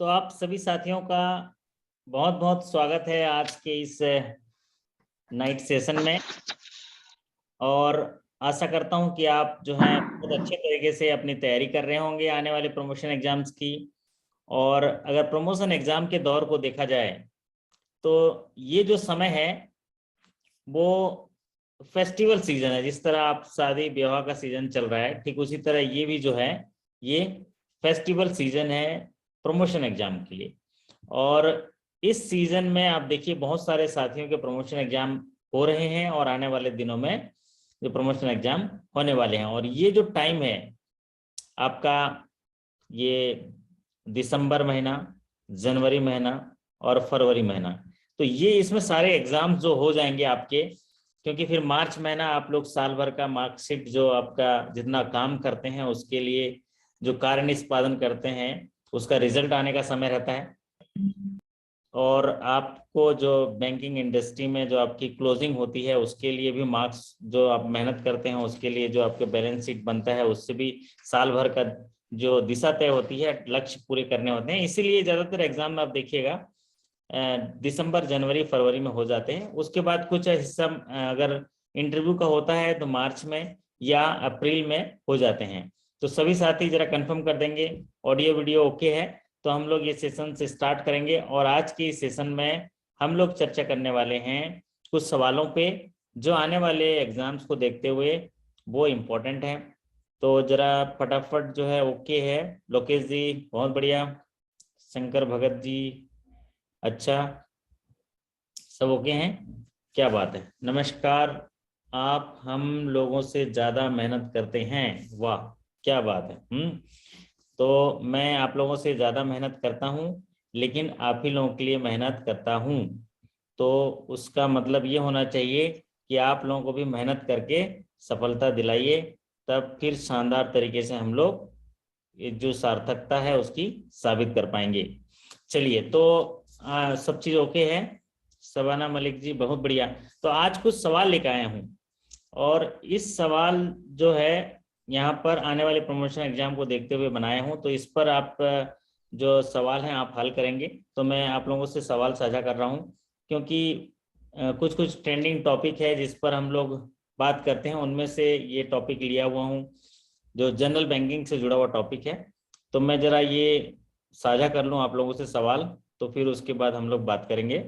तो आप सभी साथियों का बहुत बहुत स्वागत है आज के इस नाइट सेशन में। और आशा करता हूं कि आप जो हैं बहुत अच्छे तरीके से अपनी तैयारी कर रहे होंगे आने वाले प्रमोशन एग्जाम्स की। और अगर प्रमोशन एग्जाम के दौर को देखा जाए तो ये जो समय है वो फेस्टिवल सीजन है। जिस तरह आप शादी विवाह का सीजन चल रहा है, ठीक उसी तरह ये भी जो है ये फेस्टिवल सीजन है प्रमोशन एग्जाम के लिए। और इस सीजन में आप देखिए बहुत सारे साथियों के प्रमोशन एग्जाम हो रहे हैं और आने वाले दिनों में जो प्रमोशन एग्जाम होने वाले हैं। और ये जो टाइम है आपका, ये दिसंबर महीना, जनवरी महीना और फरवरी महीना, तो ये इसमें सारे एग्जाम जो हो जाएंगे आपके। क्योंकि फिर मार्च महीना आप लोग साल भर का मार्कशीट जो आपका जितना काम करते हैं उसके लिए जो कार्य निष्पादन करते हैं उसका रिजल्ट आने का समय रहता है। और आपको जो बैंकिंग इंडस्ट्री में जो आपकी क्लोजिंग होती है उसके लिए भी मार्क्स जो आप मेहनत करते हैं उसके लिए जो आपके बैलेंस शीट बनता है उससे भी साल भर का जो दिशा तय होती है, लक्ष्य पूरे करने होते हैं। इसीलिए ज्यादातर एग्जाम में आप देखिएगा दिसंबर जनवरी फरवरी में हो जाते हैं। उसके बाद कुछ हिस्सा अगर इंटरव्यू का होता है तो मार्च में या अप्रैल में हो जाते हैं। तो सभी साथी जरा कंफर्म कर देंगे ऑडियो वीडियो ओके है तो हम लोग ये सेशन से स्टार्ट करेंगे। और आज के इस सेशन में हम लोग चर्चा करने वाले हैं कुछ सवालों पे जो आने वाले एग्जाम्स को देखते हुए वो इम्पोर्टेंट है। तो जरा फटाफट जो है ओके है। लोकेश जी बहुत बढ़िया, शंकर भगत जी अच्छा, सब ओके हैं, क्या बात है। नमस्कार, आप हम लोगों से ज्यादा मेहनत करते हैं, वाह क्या बात है। तो मैं आप लोगों से ज़्यादा मेहनत करता हूँ लेकिन आप ही लोगों के लिए मेहनत करता हूँ। तो उसका मतलब ये होना चाहिए कि आप लोगों को भी मेहनत करके सफलता दिलाइए, तब फिर शानदार तरीके से हम लोग जो सार्थकता है उसकी साबित कर पाएंगे। चलिए तो सब चीज़ ओके है। शबाना मलिक जी बहुत बढ़िया। तो आज कुछ सवाल लेकर आया हूँ और इस सवाल जो है यहाँ पर आने वाले प्रमोशन एग्जाम को देखते हुए बनाया हूँ। तो इस पर आप जो सवाल हैं आप हल करेंगे। तो मैं आप लोगों से सवाल साझा कर रहा हूँ क्योंकि कुछ कुछ ट्रेंडिंग टॉपिक है जिस पर हम लोग बात करते हैं, उनमें से ये टॉपिक लिया हुआ हूँ जो जनरल बैंकिंग से जुड़ा हुआ टॉपिक है। तो मैं जरा ये साझा कर लूँ आप लोगों से सवाल, तो फिर उसके बाद हम लोग बात करेंगे।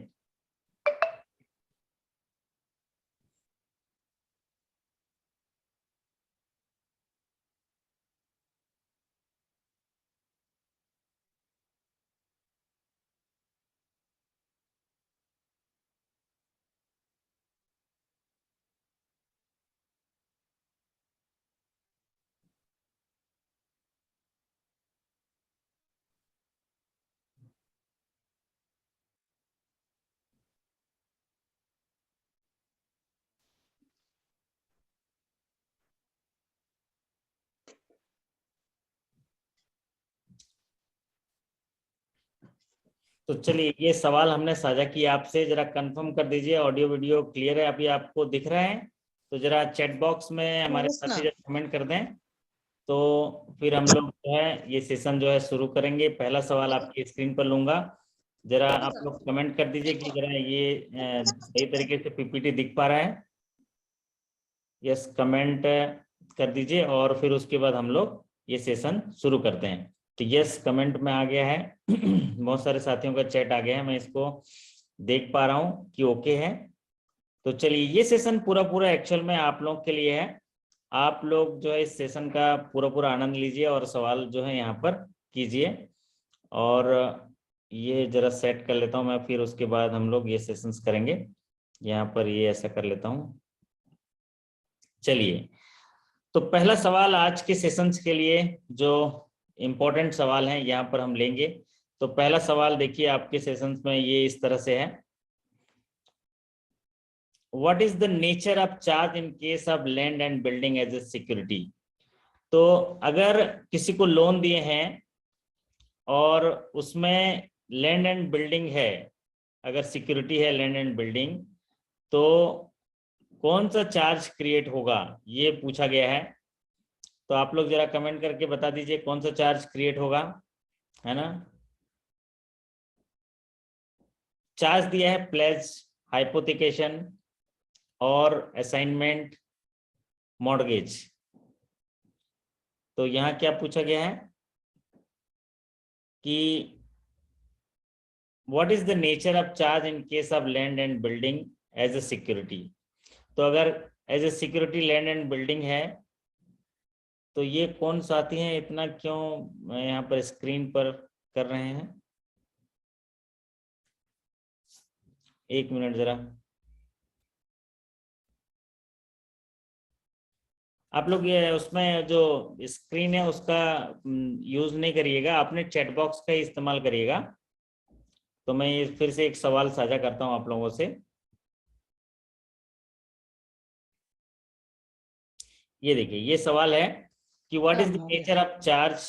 तो चलिए ये सवाल हमने साझा किया आपसे, जरा कंफर्म कर दीजिए ऑडियो वीडियो क्लियर है, अभी आपको दिख रहा है? तो जरा चैट बॉक्स में हमारे साथी जरा कमेंट कर दें तो फिर हम लोग जो है ये सेशन जो है शुरू करेंगे। पहला सवाल आपकी स्क्रीन पर लूंगा, जरा आप लोग कमेंट कर दीजिए कि जरा ये सही तरीके से पीपीटी दिख पा रहा है। यस कमेंट कर दीजिए और फिर उसके बाद हम लोग ये सेशन शुरू करते हैं। तो यस कमेंट में आ गया है बहुत सारे साथियों का चैट आ गया है, मैं इसको देख पा रहा हूँ कि ओके है। तो चलिए ये सेशन पूरा पूरा एक्चुअल में आप लोग के लिए है। आप लोग जो है इस सेशन का पूरा पूरा आनंद लीजिए और सवाल जो है यहाँ पर कीजिए। और ये जरा सेट कर लेता हूँ मैं, फिर उसके बाद हम लोग ये सेशंस करेंगे। यहाँ पर ये ऐसा कर लेता हूँ। चलिए तो पहला सवाल आज के सेशंस के लिए जो इम्पोर्टेंट सवाल है यहाँ पर हम लेंगे। तो पहला सवाल देखिए आपके सेशंस में ये इस तरह से है, what is the nature of charge in case of land and building as a security. तो अगर किसी को लोन दिए हैं और उसमें लैंड एंड बिल्डिंग है, अगर सिक्योरिटी है लैंड एंड बिल्डिंग, तो कौन सा चार्ज क्रिएट होगा ये पूछा गया है। तो आप लोग जरा कमेंट करके बता दीजिए कौन सा चार्ज क्रिएट होगा, है ना। चार्ज दिया है प्लेज, हाइपोथिकेशन और असाइनमेंट, मॉर्गेज। तो यहाँ क्या पूछा गया है कि what is the nature of charge in case of land and building as a security. तो अगर as a security land and building है तो ये कौन साथी हैं, इतना क्यों यहाँ पर स्क्रीन पर कर रहे हैं, एक मिनट जरा। आप लोग ये उसमें जो स्क्रीन है उसका यूज नहीं करिएगा, अपने चैट बॉक्स का ही इस्तेमाल करिएगा। तो मैं ये फिर से एक सवाल साझा करता हूं आप लोगों से। ये देखिए, ये सवाल है कि what is the nature of charge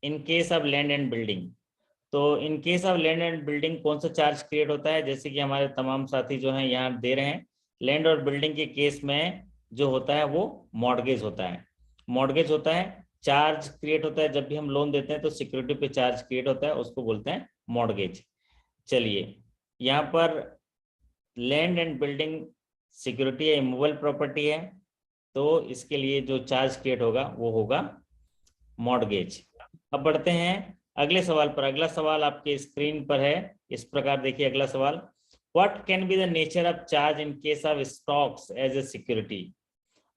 in case of land and building. तो in case of land and building कौन सा चार्ज क्रिएट होता है, जैसे कि हमारे तमाम साथी जो हैं यहाँ दे रहे हैं, लैंड और बिल्डिंग के केस में जो होता है वो मॉर्गेज होता है। मॉर्गेज होता है, चार्ज क्रिएट होता है जब भी हम लोन देते हैं तो सिक्योरिटी पे चार्ज क्रिएट होता है, उसको बोलते हैं मॉर्गेज। चलिए, यहाँ पर लैंड एंड बिल्डिंग सिक्योरिटी है, इमूवेबल प्रॉपर्टी है, तो इसके लिए जो चार्ज क्रिएट होगा वो होगा मॉर्गेज। अब बढ़ते हैं अगले सवाल पर। अगला सवाल आपके स्क्रीन पर है, इस प्रकार देखिए अगला सवाल, what can be the nature of charge in case of stocks as a security.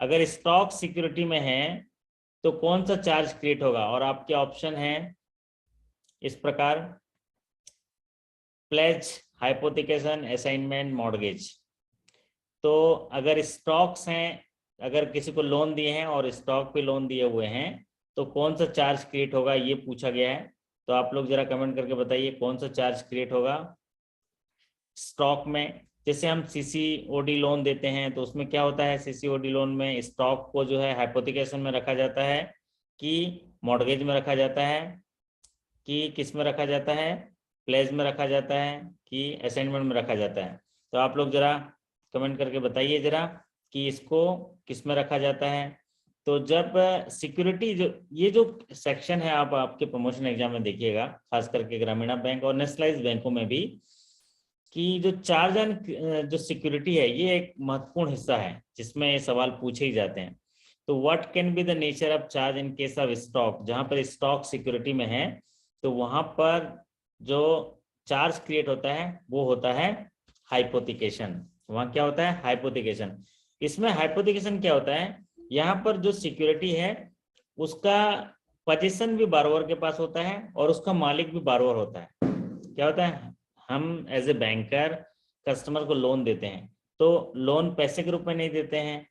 अगर स्टॉक सिक्योरिटी में है तो कौन सा चार्ज क्रिएट होगा, और आपके ऑप्शन है इस प्रकार, प्लेज, हाइपोथिकेशन, असाइनमेंट, मॉर्गेज। तो अगर स्टॉक्स हैं, अगर किसी को लोन दिए हैं और स्टॉक पे लोन दिए हुए हैं तो कौन सा चार्ज क्रिएट होगा, ये पूछा गया है। तो आप लोग जरा कमेंट करके बताइए कौन सा चार्ज क्रिएट होगा स्टॉक में। जैसे हम सीसीओडी लोन देते हैं तो उसमें क्या होता है, सीसीओडी लोन में स्टॉक को जो है हाइपोथिकेशन में रखा जाता है कि मॉर्गेज में रखा जाता है कि किस में रखा जाता है, प्लेज में रखा जाता है कि असाइनमेंट में रखा जाता है। तो आप लोग जरा कमेंट करके बताइए जरा कि इसको किस में रखा जाता है। तो जब सिक्योरिटी, जो ये जो सेक्शन है आप आपके प्रमोशन एग्जाम में देखिएगा, खास करके ग्रामीण बैंक और नेशनलाइज्ड बैंकों में भी, कि जो चार्ज एंड जो सिक्योरिटी है ये एक महत्वपूर्ण हिस्सा है जिसमें ये सवाल पूछे ही जाते हैं। तो what can be the nature of charge in case of stock, जहां पर स्टॉक सिक्योरिटी में है तो वहां पर जो चार्ज क्रिएट होता है वो होता है हाइपोथिकेशन। वहां क्या होता है, हाइपोथिकेशन। इसमें हाइपोथिकेशन क्या होता है, यहाँ पर जो सिक्योरिटी है उसका पोजीशन भी बारोवर के पास होता है और उसका मालिक भी बारोवर होता है। क्या होता है, हम एज ए बैंकर कस्टमर को लोन देते हैं तो लोन पैसे के रूप में नहीं देते हैं,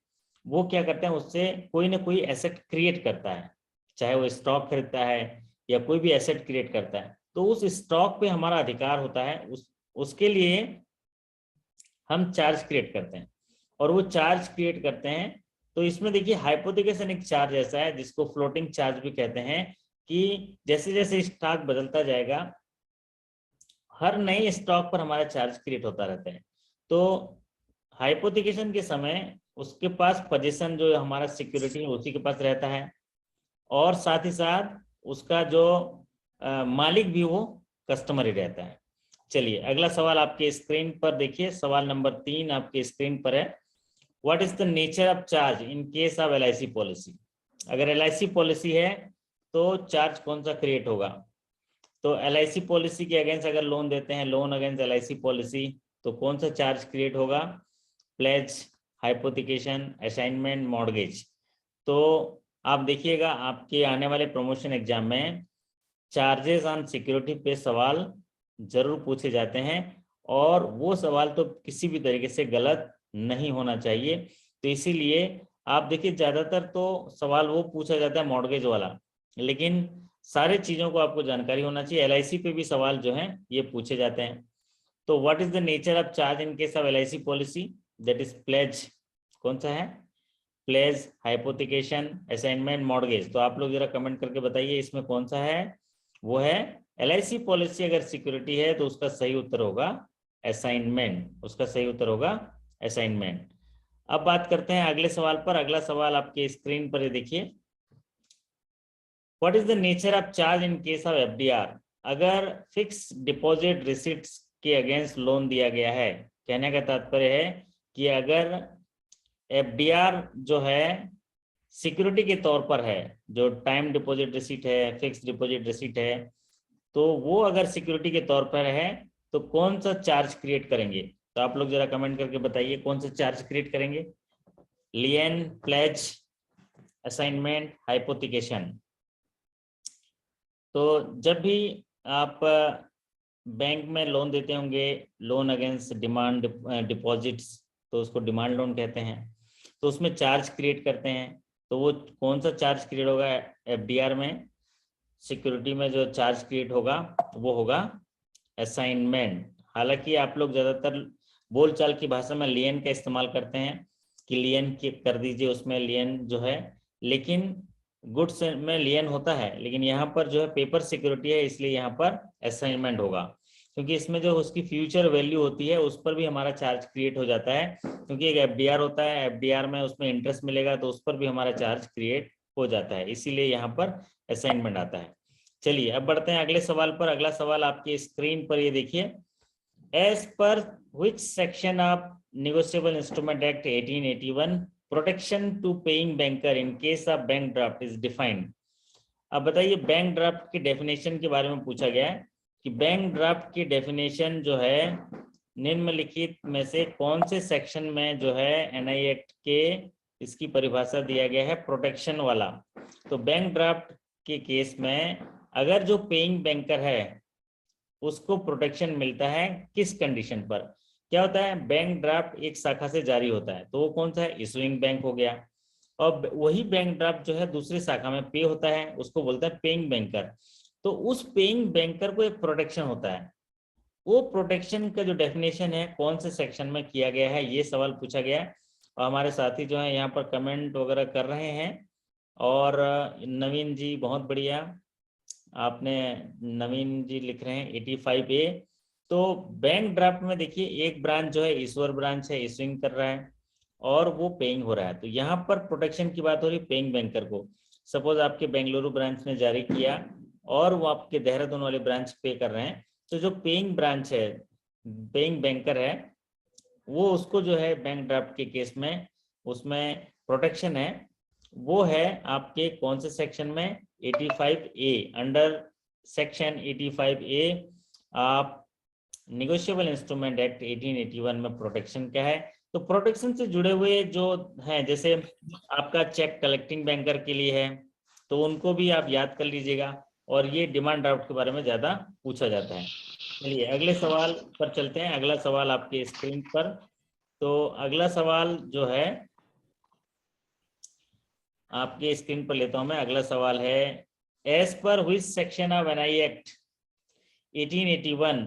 वो क्या करते हैं, उससे कोई ना कोई एसेट क्रिएट करता है, चाहे वो स्टॉक खरीदता है या कोई भी एसेट क्रिएट करता है, तो उस स्टॉक पे हमारा अधिकार होता है, उसके लिए हम चार्ज क्रिएट करते हैं और वो चार्ज क्रिएट करते हैं। तो इसमें देखिए हाइपोथिकेशन एक चार्ज ऐसा है जिसको फ्लोटिंग चार्ज भी कहते हैं, कि जैसे जैसे स्टॉक बदलता जाएगा हर नए स्टॉक पर हमारा चार्ज क्रिएट होता रहता है। तो हाइपोथिकेशन के समय उसके पास पोजीशन जो हमारा सिक्योरिटी है उसी के पास रहता है और साथ ही साथ उसका जो मालिक भी वो कस्टमर ही रहता है। चलिए अगला सवाल आपके स्क्रीन पर देखिए, सवाल नंबर 3 आपके स्क्रीन पर है, what is the nature of charge in case of LIC policy. अगर LIC पॉलिसी है तो चार्ज कौन सा क्रिएट होगा। तो LIC पॉलिसी के अगेंस्ट अगर लोन देते हैं, लोन अगेंस्ट LIC पॉलिसी, तो कौन सा चार्ज क्रिएट होगा, प्लेज, हाइपोथिकेशन, असाइनमेंट, मॉर्गेज। तो आप देखिएगा आपके आने वाले प्रमोशन एग्जाम में चार्जेस ऑन सिक्योरिटी पे सवाल जरूर पूछे जाते हैं और वो सवाल तो किसी भी तरीके से गलत नहीं होना चाहिए। तो इसीलिए आप देखिए ज्यादातर तो सवाल वो पूछा जाता है मॉर्गेज वाला, लेकिन सारे चीजों को आपको जानकारी होना चाहिए। LIC पे भी सवाल जो है ये पूछे जाते हैं। तो what is the nature of charge in case of LIC policy, that is pledge, कौन सा है, प्लेज, हाइपोथिकेशन, असाइनमेंट, मॉर्गेज। तो आप लोग जरा कमेंट करके बताइए इसमें कौन सा है, वो है LIC पॉलिसी। अगर सिक्योरिटी है तो उसका सही उत्तर होगा असाइनमेंट, उसका सही उत्तर होगा असाइनमेंट। अब बात करते हैं अगले सवाल पर। अगला सवाल आपके स्क्रीन पर देखिए, what is the nature of charge in case of FDR। अगर फिक्स डिपॉजिट रिसिट्स के अगेंस्ट लोन दिया गया है। कहने का तात्पर्य है कि अगर एफडीआर जो है सिक्योरिटी के तौर पर है, जो टाइम डिपॉजिट रिसीट है, फिक्स डिपॉजिट रिसीट है, तो वो अगर सिक्योरिटी के तौर पर है तो कौन सा चार्ज क्रिएट करेंगे? तो आप लोग जरा कमेंट करके बताइए कौन सा चार्ज क्रिएट करेंगे। लियन, प्लेज, असाइनमेंट, हाइपोथिकेशन। तो जब भी आप बैंक में लोन देते होंगे, लोन अगेंस्ट डिमांड डिपॉजिट्स, तो उसको डिमांड लोन कहते हैं, तो उसमें चार्ज क्रिएट करते हैं। तो वो कौन सा चार्ज क्रिएट होगा? एफडीआर में सिक्योरिटी में जो चार्ज क्रिएट होगा वो होगा असाइनमेंट। हालांकि आप लोग ज्यादातर बोलचाल की भाषा में लियन का इस्तेमाल करते हैं कि लियन कर दीजिए, उसमें लियन जो है, लेकिन गुड्स में लियन होता है, लेकिन यहाँ पर जो है पेपर सिक्योरिटी है, इसलिए यहाँ पर असाइनमेंट होगा, क्योंकि इसमें जो उसकी फ्यूचर वैल्यू होती है उस पर भी हमारा चार्ज क्रिएट हो जाता है, क्योंकि एक एफडीआर होता है, एफडीआर में उसमें इंटरेस्ट मिलेगा तो उस पर भी हमारा चार्ज क्रिएट हो जाता है, इसीलिए यहाँ पर असाइनमेंट आता है। चलिए अब बढ़ते हैं अगले सवाल पर। अगला सवाल आपकी स्क्रीन पर ये देखिए, as per which section of negotiable instrument act 1881 protection to paying banker in case of bank draft is defined. अब बताइए, बैंक ड्राफ्ट की डेफिनेशन के बारे में पूछा गया है कि बैंक ड्राफ्ट की डेफिनेशन जो है निम्नलिखित में से कौन से सेक्शन में जो है एनआई एक्ट के इसकी परिभाषा दिया गया है प्रोटेक्शन वाला। तो बैंक ड्राफ्ट के केस में अगर जो पेइंग बैंकर है उसको प्रोटेक्शन मिलता है किस कंडीशन पर? क्या होता है, बैंक ड्राफ्ट एक शाखा से जारी होता है, तो वो कौन सा है? इशूइंग बैंक हो गया, और वही बैंक ड्राफ्ट जो है दूसरी शाखा में पे होता है, उसको बोलते हैं पेइंग बैंकर। तो उस पेइंग बैंकर को एक प्रोटेक्शन होता है, वो प्रोटेक्शन का जो डेफिनेशन है कौन से सेक्शन में किया गया है, ये सवाल पूछा गया है। और हमारे साथी जो है यहाँ पर कमेंट वगैरह कर रहे हैं। और नवीन जी बहुत बढ़िया, आपने नवीन जी लिख रहे हैं 85A। तो बैंक ड्राफ्ट में देखिए एक ब्रांच जो है ईश्वर ब्रांच है, इशूइंग कर रहा है और वो पेइंग हो रहा है, तो यहाँ पर प्रोटेक्शन की बात हो रही है पेइंग बैंकर को। सपोज आपके बेंगलुरु ब्रांच ने जारी किया और वो आपके देहरादून वाले ब्रांच पे कर रहे हैं, तो जो पेइंग ब्रांच है, पेइंग बैंकर है, वो उसको जो है बैंक ड्राफ्ट के केस में उसमें प्रोटेक्शन है, वो है आपके कौन से सेक्शन में? 85A। अंडर सेक्शन 85A आप नेगोशिएबल इंस्ट्रूमेंट एक्ट 1881 में प्रोटेक्शन क्या है? तो प्रोटेक्शन से जुड़े हुए जो हैं, जैसे आपका चेक कलेक्टिंग बैंकर के लिए है, तो उनको भी आप याद कर लीजिएगा, और ये डिमांड ड्राफ्ट के बारे में ज्यादा पूछा जाता है। चलिए अगले सवाल पर चलते हैं। अगला सवाल आपके स्क्रीन पर। तो अगला सवाल जो है आपके स्क्रीन पर लेता हूं मैं। अगला सवाल है, as per which section of NI act 1881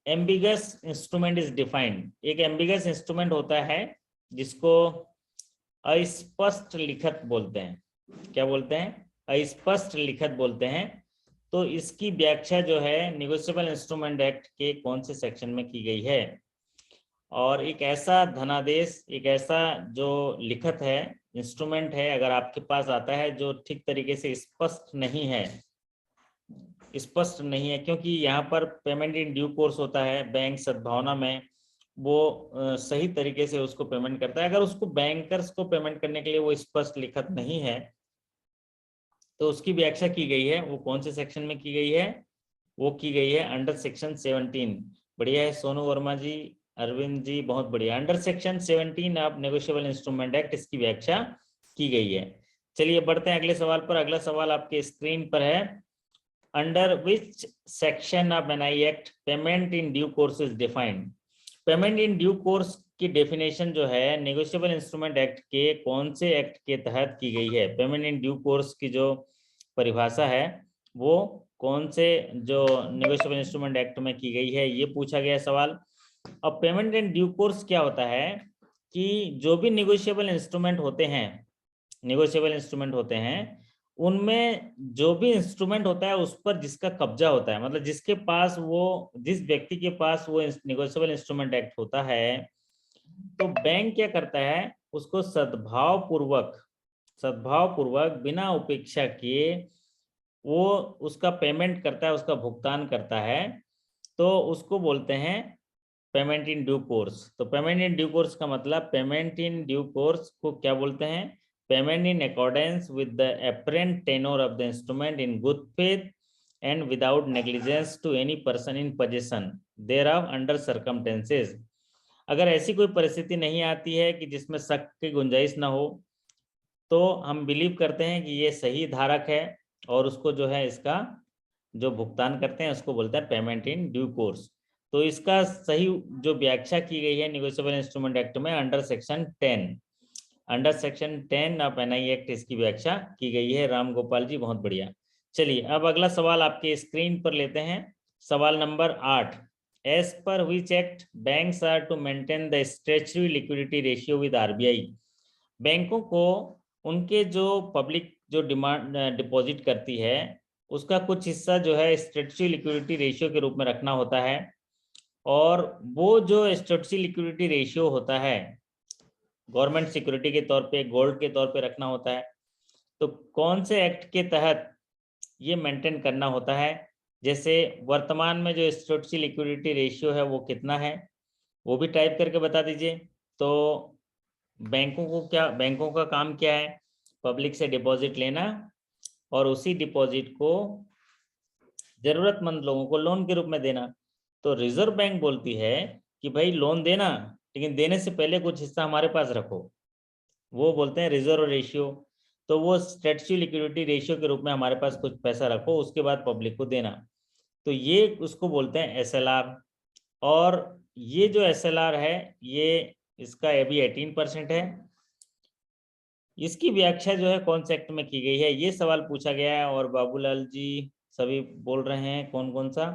ambiguous instrument is defined. एक एम्बिगस इंस्ट्रूमेंट होता है जिसको अस्पष्ट लिखत बोलते हैं। क्या बोलते हैं? अस्पष्ट लिखत बोलते हैं। तो इसकी व्याख्या जो है नेगोशिएबल इंस्ट्रूमेंट एक्ट के कौन से सेक्शन में की गई है? और एक ऐसा धनादेश, एक ऐसा जो लिखत है, इंस्ट्रूमेंट है, अगर आपके पास आता है जो ठीक तरीके से स्पष्ट नहीं है, स्पष्ट नहीं है, क्योंकि यहाँ पर पेमेंट इन ड्यू कोर्स होता है, बैंक सद्भावना में वो सही तरीके से उसको पेमेंट करता है। अगर उसको बैंकर्स को पेमेंट करने के लिए वो स्पष्ट लिखत नहीं है, तो उसकी व्याख्या की गई है, वो कौन से सेक्शन में की गई है? वो की गई है अंडर सेक्शन 17। बढ़िया है सोनू वर्मा जी, अरविंद जी बहुत बढ़िया। Under section 17 of negotiable instrument act इसकी व्याख्या की गई है। चलिए बढ़ते हैं अगले सवाल पर। अगला सवाल आपके स्क्रीन पर है, under which section of NI act payment in due course is defined. Payment in due course की डेफिनेशन जो है नेगोशिएबल इंस्ट्रूमेंट एक्ट के कौन से एक्ट के तहत की गई है? पेमेंट इन ड्यू कोर्स की जो परिभाषा है वो कौन से जो नेगोशिएबल इंस्ट्रूमेंट एक्ट में की गई है, ये पूछा गया सवाल। अब पेमेंट इन ड्यू कोर्स क्या होता है कि जो भी नेगोशिएबल इंस्ट्रूमेंट होते हैं, नेगोशिएबल इंस्ट्रूमेंट होते हैं, उनमें जो भी इंस्ट्रूमेंट होता है उस पर जिसका कब्जा होता है, मतलब जिसके पास वो, जिस व्यक्ति के पास वो नेगोशिएबल इंस्ट्रूमेंट एक्ट होता है, तो बैंक क्या करता है, उसको सद्भाव पूर्वक बिना उपेक्षा किए वो उसका पेमेंट करता है, उसका भुगतान करता है। तो उसको बोलते हैं पेमेंट इन ड्यू कोर्स। तो पेमेंट इन ड्यू कोर्स का मतलब, पेमेंट इन ड्यू कोर्स को क्या बोलते हैं? Payment in accordance with the apparent tenor of the instrument in good faith and without negligence to any person in position thereof under circumstances. अगर ऐसी कोई परिस्थिति नहीं आती है कि जिसमें शक की गुंजाइश ना हो, तो हम बिलीव करते हैं कि ये सही धारक है और उसको जो है इसका जो भुगतान करते हैं उसको बोलते हैं पेमेंट इन ड्यू कोर्स। तो इसका सही जो व्याख्या की गई है नेगोशिएबल इंस्ट्रूमेंट एक्ट में under section 10 of NI act इसकी व्याख्या की गई है। राम गोपाल जी, बहुत बढ़िया। चलिए अब अगला सवाल आपके स्क्रीन पर लेते हैं। सवाल number 8, as per which act banks are to maintain the statutory liquidity ratio with RBI. बैंकों को उनके जो पब्लिक जो डिमांड डिपॉजिट करती है उसका कुछ हिस्सा जो है स्टैट्यूटरी लिक्विडिटी रेशियो के रूप में रखना होता है, और वो जो स्टैट्यूटरी लिक्विडिटी रेशियो होता है गवर्नमेंट सिक्योरिटी के तौर पे, गोल्ड के तौर पे रखना होता है। तो कौन से एक्ट के तहत ये मेंटेन करना होता है? जैसे वर्तमान में जो स्टैट्यूटरी लिक्विडिटी रेशियो है वो कितना है, वो भी टाइप करके बता दीजिए। तो बैंकों को क्या, बैंकों का काम क्या है? पब्लिक से डिपॉजिट लेना और उसी डिपॉजिट को जरूरतमंद लोगों को लोन के रूप में देना। तो रिजर्व बैंक बोलती है कि भाई लोन देना, लेकिन देने से पहले कुछ हिस्सा हमारे पास रखो, वो बोलते हैं रिजर्व रेशियो। तो वो स्टैट्यूटरी लिक्विडिटी रेशियो के रूप में हमारे पास कुछ पैसा रखो, उसके बाद पब्लिक को देना। तो ये उसको बोलते हैं एसएलआर। और ये जो एसएलआर है ये इसका अभी 18% है। इसकी व्याख्या जो है कौन से एक्ट में की गई है, ये सवाल पूछा गया है। और बाबूलाल जी सभी बोल रहे हैं कौन कौन सा।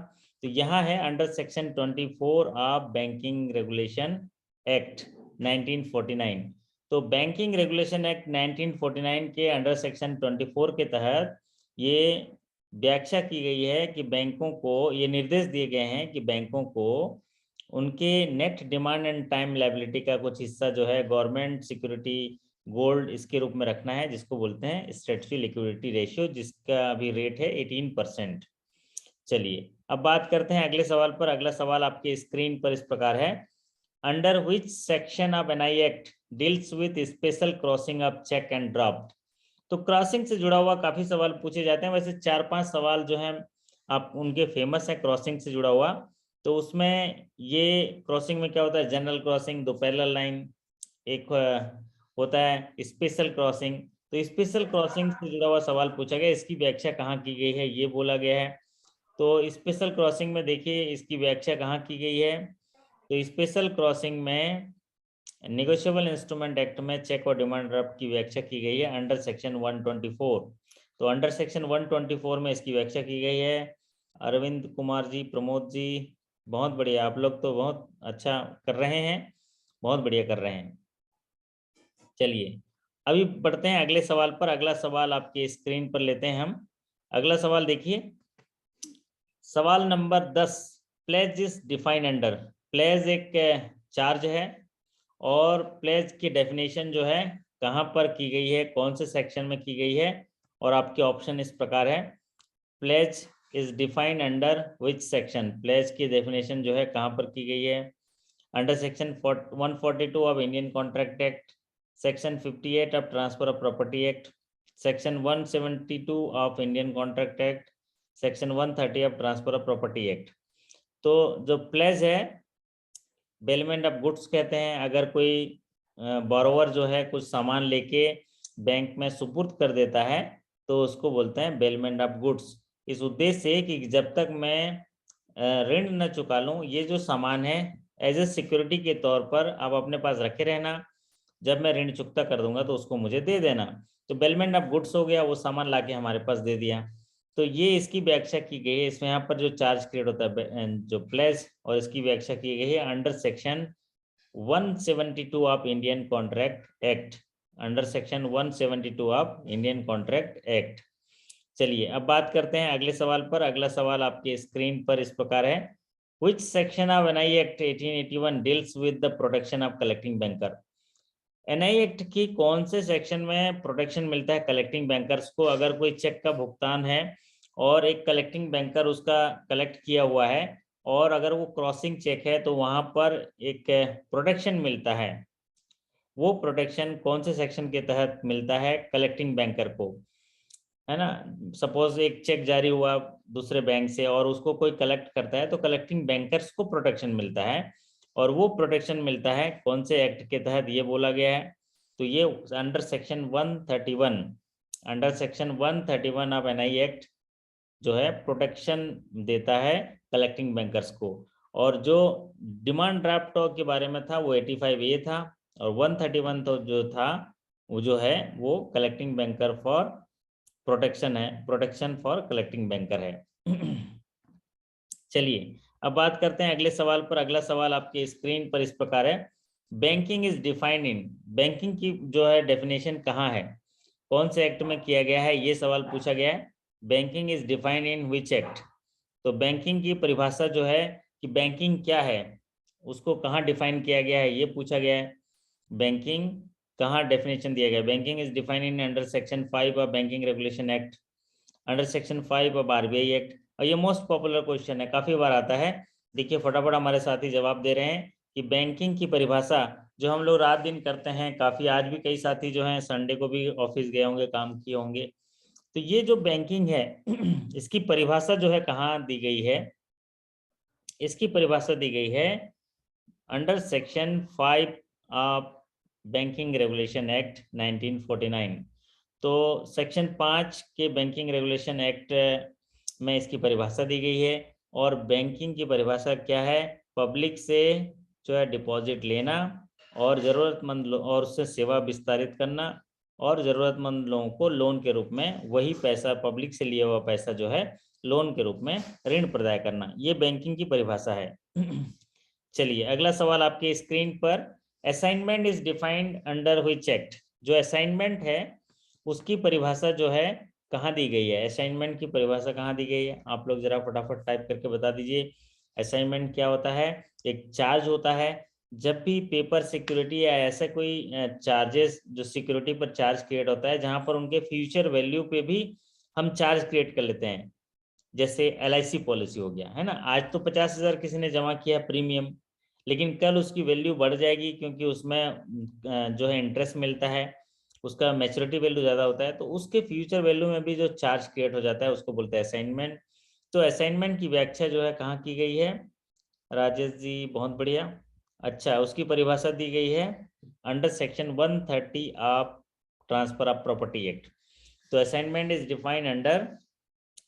तो यहाँ है under section 24 of banking regulation act 1949। तो बैंकिंग रेगुलेशन एक्ट 1949 के अंडर सेक्शन 24 के तहत ये व्याख्या की गई है कि बैंकों को ये निर्देश दिए गए हैं कि बैंकों को उनके net demand and time liability का कुछ हिस्सा जो है गवर्नमेंट सिक्योरिटी गोल्ड इसके रूप में रखना है, जिसको बोलते हैं स्टैट्यूटरी लिक्विडिटी रेशियो, जिसका अभी रेट है 18%। चलिए अब बात करते हैं अगले सवाल पर। अगला सवाल आपके स्क्रीन पर इस प्रकार है, under which section of NI act deals with special crossing of cheque and draft. तो क्रॉसिंग से जुड़ा हुआ काफी सवाल पूछे जाते हैं। वैसे 4-5 सवाल जो हैं आप उनके फेमस है क्रॉसिंग से जुड़ा हुआ। तो उसमें ये क्रॉसिंग में क्या होता है, जनरल क्रॉसिंग, दो पैरेलल लाइन, एक होता है स्पेशल क्रॉसिंग। तो स्पेशल क्रॉसिंग से जुड़ा हुआ सवाल पूछा गया, इसकी व्याख्या कहाँ की गई है ये बोला गया है। तो स्पेशल क्रॉसिंग में देखिए इसकी व्याख्या कहाँ की गई है। तो स्पेशल क्रॉसिंग में नेगोशिएबल इंस्ट्रूमेंट एक्ट में चेक और डिमांड ड्राफ्ट की व्याख्या की गई है अंडर सेक्शन 124। तो अंडर सेक्शन 124 में इसकी व्याख्या की गई है। अरविंद कुमार जी, प्रमोद जी, बहुत बढ़िया, आप लोग तो बहुत अच्छा कर रहे हैं, बहुत बढ़िया कर रहे हैं। चलिए अभी बढ़ते हैं अगले सवाल पर। अगला सवाल आपके स्क्रीन पर लेते हैं हम। अगला सवाल देखिए, सवाल number 10, pledge is defined under. Pledge एक चार्ज है और प्लेज की डेफिनेशन जो है कहाँ पर की गई है, कौन से सेक्शन में की गई है, और आपके ऑप्शन इस प्रकार है, pledge is defined under which section. Pledge की डेफिनेशन जो है कहाँ पर की गई है, under section 142 of Indian contract act, section 58 of transfer of property act, section 172 of Indian contract act, section 130 of transfer of property act. तो जो प्लेज है बेलमेंट ऑफ गुड्स कहते हैं। अगर कोई बोरोवर जो है कुछ सामान लेके बैंक में सुपुर्द कर देता है तो उसको बोलते हैं बेलमेंट ऑफ गुड्स। इस उद्देश्य से कि जब तक मैं ऋण न चुका लूँ, ये जो सामान है एज ए सिक्योरिटी के तौर पर आप अपने पास रखे रहना, जब मैं ऋण चुकता कर दूंगा तो उसको मुझे दे देना। तो बेलमेंट ऑफ गुड्स हो गया, वो सामान लाके हमारे पास दे दिया। तो ये इसकी व्याख्या की गई है। इसमें यहाँ पर जो चार्ज क्रिएट होता है जो प्लेज, और इसकी व्याख्या की गई है under section 172 of Indian contract act, under section 172 of Indian contract act. चलिए अब बात करते हैं अगले सवाल पर। अगला सवाल आपके स्क्रीन पर इस प्रकार है, which section of NI act 1881 deals with the protection of collecting banker. NI act की कौन से सेक्शन में प्रोटेक्शन मिलता है कलेक्टिंग बैंकर्स को? अगर कोई चेक का भुगतान है और एक कलेक्टिंग बैंकर उसका कलेक्ट किया हुआ है और अगर वो क्रॉसिंग चेक है तो वहां पर एक प्रोटेक्शन मिलता है। वो प्रोटेक्शन कौन से सेक्शन के तहत मिलता है? कलेक्टिंग बैंकर को, है ना। सपोज एक चेक जारी हुआ दूसरे बैंक से और उसको कोई कलेक्ट करता है तो कलेक्टिंग बैंकर्स को प्रोटेक्शन मिलता है। और वो प्रोटेक्शन मिलता है कौन से एक्ट के तहत, ये बोला गया है। तो ये under section 131, under section 131 of NI act जो है प्रोटेक्शन देता है कलेक्टिंग बैंकर्स को। और जो डिमांड ड्राफ्ट के बारे में था वो 85A था, और 131 तो जो था वो जो है वो कलेक्टिंग बैंकर फॉर प्रोटेक्शन है, प्रोटेक्शन फॉर कलेक्टिंग बैंकर है। चलिए अब बात करते हैं अगले सवाल पर। अगला सवाल आपके स्क्रीन पर इस प्रकार है, banking is defined in, banking की जो है डेफिनेशन कहाँ है, कौन से एक्ट में किया गया है, ये सवाल पूछा गया है। Banking is defined in which act? तो बैंकिंग की परिभाषा जो है कि बैंकिंग क्या है उसको कहाँ डिफाइन किया गया है, ये पूछा गया है। बैंकिंग कहाँ डेफिनेशन दिया गया? Banking is defined in under section 5 of banking regulation act, under section 5 of RBI act. और ये मोस्ट पॉपुलर क्वेश्चन है, काफी बार आता है। देखिए फटाफट हमारे साथी जवाब दे रहे हैं कि बैंकिंग की परिभाषा जो हम लोग रात दिन करते हैं, काफी आज भी कई साथी जो हैं संडे को भी ऑफिस गए होंगे, काम किए होंगे। तो ये जो बैंकिंग है इसकी परिभाषा जो है कहाँ दी गई है? इसकी परिभाषा दी गई है under section 5 of banking regulation act 1949। तो सेक्शन 5 के बैंकिंग रेगुलेशन एक्ट में इसकी परिभाषा दी गई है। और बैंकिंग की परिभाषा क्या है? पब्लिक से जो है डिपॉजिट लेना और ज़रूरतमंद और उससे सेवा विस्तारित करना, और ज़रूरतमंद लोगों को लोन के रूप में वही पैसा, पब्लिक से लिया हुआ पैसा जो है लोन के रूप में ऋण प्रदान करना, ये बैंकिंग की परिभाषा है। चलिए अगला सवाल आपके स्क्रीन पर, assignment is defined under which act? जो असाइनमेंट है उसकी परिभाषा जो है कहाँ दी गई है? असाइनमेंट की परिभाषा कहाँ दी गई है? आप लोग जरा फटाफट टाइप करके बता दीजिए। असाइनमेंट क्या होता है? एक चार्ज होता है, जब भी पेपर सिक्योरिटी या ऐसा कोई चार्जेस जो सिक्योरिटी पर चार्ज क्रिएट होता है जहां पर उनके फ्यूचर वैल्यू पे भी हम चार्ज क्रिएट कर लेते हैं। जैसे LIC पॉलिसी हो गया, है ना। आज तो 50,000 किसी ने जमा किया प्रीमियम, लेकिन कल उसकी वैल्यू बढ़ जाएगी क्योंकि उसमें जो है इंटरेस्ट मिलता है, उसका मैच्योरिटी वैल्यू ज़्यादा होता है, तो उसके फ्यूचर वैल्यू में भी जो चार्ज क्रिएट हो जाता है उसको बोलते हैं असाइनमेंट। तो असाइनमेंट की व्याख्या जो है कहाँ की गई है? राजेश जी बहुत बढ़िया। अच्छा, उसकी परिभाषा दी गई है under section 130 of transfer of property act. तो assignment is defined under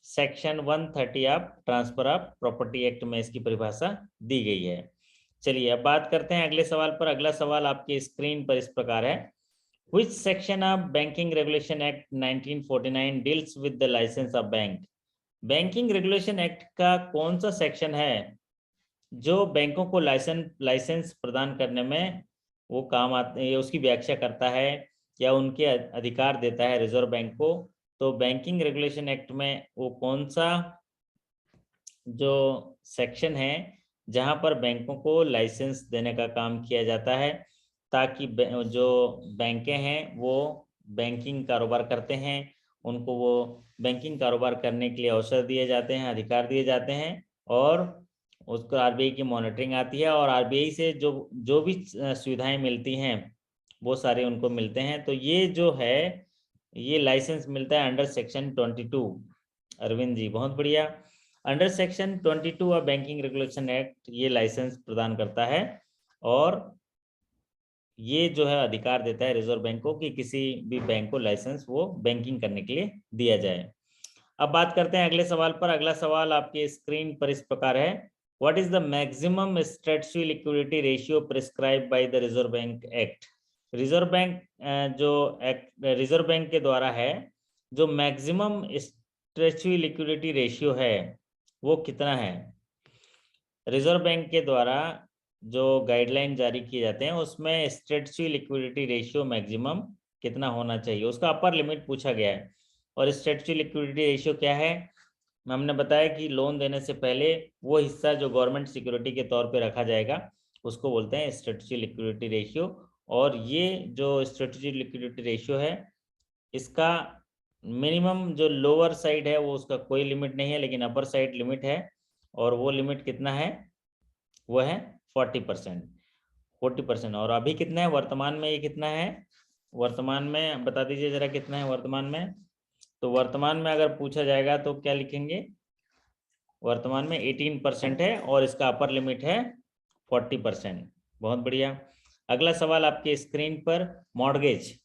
section 130 of transfer of property act में इसकी परिभाषा दी गई है। चलिए अब बात करते हैं अगले सवाल पर। अगला सवाल आपके स्क्रीन पर इस प्रकार है, Which section of Banking Regulation Act 1949 deals with the license of bank? Banking regulation act का कौन सा सेक्शन है जो बैंकों को लाइसेंस प्रदान करने में वो काम आते, उसकी व्याख्या करता है या उनके अधिकार देता है रिजर्व बैंक को? तो बैंकिंग रेगुलेशन एक्ट में वो कौन सा जो सेक्शन है जहां पर बैंकों को लाइसेंस देने का काम किया जाता है ताकि जो बैंकें हैं वो बैंकिंग कारोबार करते हैं, उनको वो बैंकिंग कारोबार करने के लिए अवसर दिए जाते हैं, अधिकार दिए जाते हैं, और उसको RBI की मॉनिटरिंग आती है और RBI से जो जो भी सुविधाएं मिलती हैं वो सारे उनको मिलते हैं। तो ये जो है ये लाइसेंस मिलता है अंडर सेक्शन 22। अरविंद जी बहुत बढ़िया। Under section 22 of banking regulation act ये लाइसेंस प्रदान करता है और ये जो है अधिकार देता है रिजर्व बैंक को कि किसी भी बैंक को लाइसेंस वो बैंकिंग करने के लिए दिया जाए। अब बात करते हैं अगले सवाल पर। अगला सवाल आपके स्क्रीन पर इस प्रकार है, what is the maximum statutory liquidity ratio prescribe by the reserve bank act? Reserve bank जो एक्ट रिजर्व बैंक के द्वारा है, जो मैक्सिमम स्टैट्यूटरी लिक्विडिटी रेशियो है वो कितना है? रिजर्व बैंक के द्वारा जो गाइडलाइन जारी किए जाते हैं उसमें स्टैट्यूटरी लिक्विडिटी रेशियो मैक्सिमम कितना होना चाहिए, उसका अपर लिमिट पूछा गया है। और स्टैट्यूटरी लिक्विडिटी रेशियो क्या है? हमने बताया कि लोन देने से पहले वो हिस्सा जो गवर्नमेंट सिक्योरिटी के तौर पे रखा जाएगा उसको बोलते हैं स्टैट्यूटरी लिक्विडिटी रेशियो। और ये जो स्टैट्यूटरी लिक्विडिटी रेशियो है इसका मिनिमम जो लोअर साइड है वो उसका कोई लिमिट नहीं है, लेकिन अपर साइड लिमिट है। और वो लिमिट कितना है, वो है 40%। और अभी कितना है वर्तमान में, ये कितना है वर्तमान में, बता दीजिए जरा कितना है वर्तमान में। तो वर्तमान में अगर पूछा जाएगा तो क्या लिखेंगे, वर्तमान में 18% है और इसका अपर लिमिट है 40%। बहुत बढ़िया। अगला सवाल आपके स्क्रीन पर, मॉर्गेज।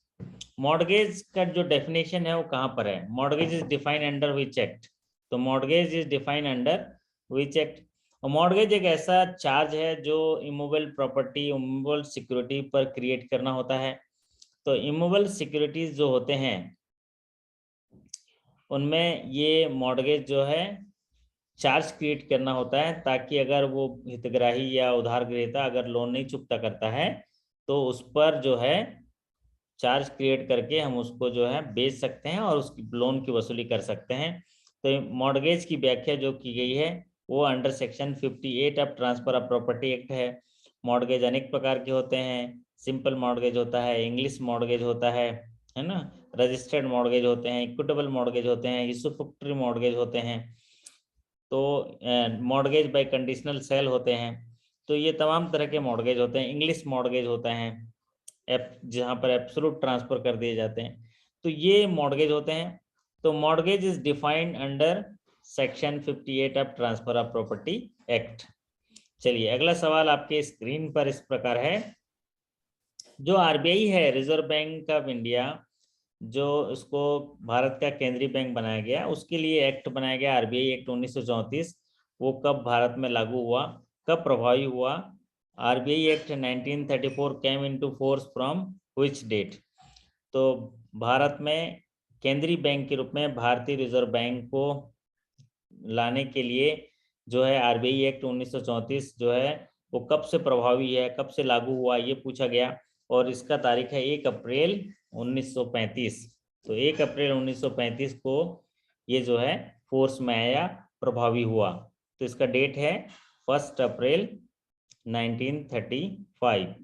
मॉर्गेज का जो डेफिनेशन है वो कहाँ पर है, mortgage is defined under which act. तो mortgage is defined under which act. और मॉर्गेज एक ऐसा चार्ज है जो इमूवेबल प्रॉपर्टी, इमूवेबल सिक्योरिटी पर क्रिएट करना होता है। तो इमूवेबल सिक्योरिटीज जो होते हैं उनमें ये मॉर्गेज जो है चार्ज क्रिएट करना होता है, ताकि अगर वो हितग्राही या उधार ग्रहीता अगर लोन नहीं चुकता करता है तो उस पर जो है चार्ज क्रिएट करके हम उसको जो है बेच सकते हैं और उसकी लोन की वसूली कर सकते हैं। तो मॉर्गेज की व्याख्या जो की गई है वो under section 58 of transfer of property act है। मॉर्गेज अनेक प्रकार के होते हैं, सिंपल मॉर्गेज होता है, इंग्लिश मॉर्गेज होता है ना, रजिस्टर्ड मॉर्गेज होते हैं, इक्विटेबल मॉर्गेज होते हैं, यूसुफैक्टरी मॉर्गेज होते हैं, तो मॉर्गेज बाय कंडीशनल सेल होते हैं। तो ये तमाम तरह के मॉर्गेज होते हैं। इंग्लिश मॉर्गेज होता है जहाँ पर एब्सोल्यूट ट्रांसफर कर दिए जाते हैं, तो ये मॉर्गेज होते हैं। तो mortgage is defined under section 58 of transfer of property act. चलिए अगला सवाल आपके स्क्रीन पर इस प्रकार है, जो आरबीआई है, रिजर्व बैंक ऑफ इंडिया, जो उसको भारत का केंद्रीय बैंक बनाया गया, उसके लिए एक्ट बनाया गया आरबीआई एक्ट 1934। वो कब भारत में लागू हुआ, कब प्रभावी हुआ, RBI act 1934 came into force from which date. तो भारत में केंद्रीय बैंक के रूप में भारतीय रिजर्व बैंक को लाने के लिए जो है आरबीआई एक्ट 1934 जो है वो कब से प्रभावी है, कब से लागू हुआ, ये पूछा गया। और इसका तारीख है 1 अप्रैल 1935। तो 1 अप्रैल 1935 को ये जो है फोर्स में आया, प्रभावी हुआ। तो इसका डेट है 1 अप्रैल 1935।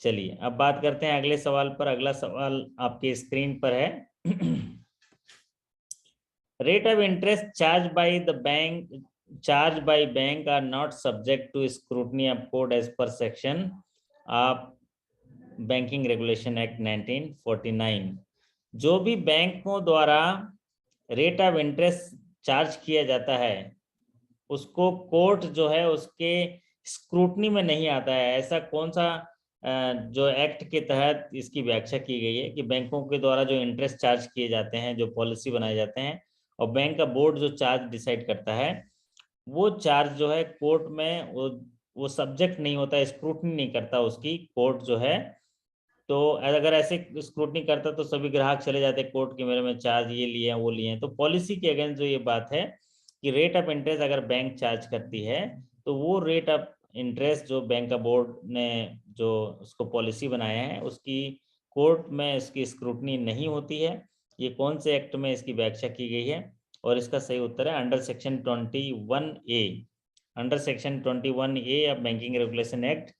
चलिए अब बात करते हैं अगले सवाल पर। अगला सवाल आपके स्क्रीन पर है rate of interest charged by bank are not subject to scrutiny of court as per section of banking regulation act 1949। जो भी बैंकों द्वारा रेट ऑफ इंटरेस्ट चार्ज किया जाता है उसको कोर्ट जो है उसके स्क्रूटनी में नहीं आता है। ऐसा कौन सा जो एक्ट के तहत इसकी व्याख्या की गई है कि बैंकों के द्वारा जो इंटरेस्ट चार्ज किए जाते हैं, जो पॉलिसी बनाए जाते हैं और बैंक का बोर्ड जो चार्ज डिसाइड करता है, वो चार्ज जो है कोर्ट में वो सब्जेक्ट नहीं होता, स्क्रूटनी नहीं करता उसकी कोर्ट जो है। तो अगर ऐसे स्क्रूटनी करता तो सभी ग्राहक चले जाते कोर्ट के, मेरे में चार्ज ये लिए हैं वो लिए हैं। तो पॉलिसी के अगेंस्ट जो ये बात है कि रेट ऑफ इंटरेस्ट अगर बैंक चार्ज करती है तो वो रेट ऑफ इंटरेस्ट जो बैंक का बोर्ड ने जो उसको पॉलिसी बनाया है उसकी कोर्ट में इसकी स्क्रूटनी नहीं होती है। ये कौन से एक्ट में इसकी व्याख्या की गई है, और इसका सही उत्तर है under section 21A। Under section 21A of banking regulation act